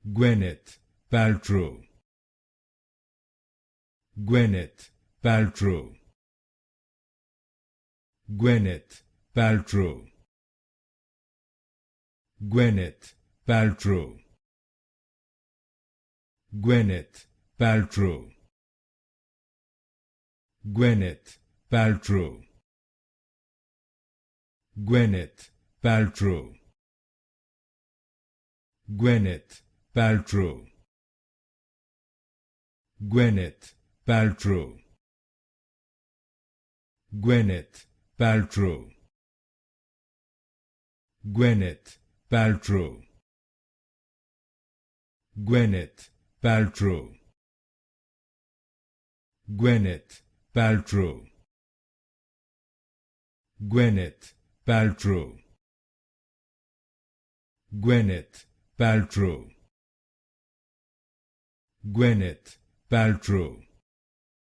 Gwyneth Paltrow, Gwyneth Paltrow, Gwyneth Paltrow, Gwyneth Paltrow, Gwyneth Paltrow, Gwyneth Paltrow, Gwyneth Paltrow, Gwyneth Paltrow, Gwyneth Paltrow, Gwyneth Paltrow, Gwyneth Paltrow, Gwyneth Paltrow, Gwyneth Paltrow, Gwyneth Paltrow, Gwyneth Paltrow, Gwyneth Paltrow,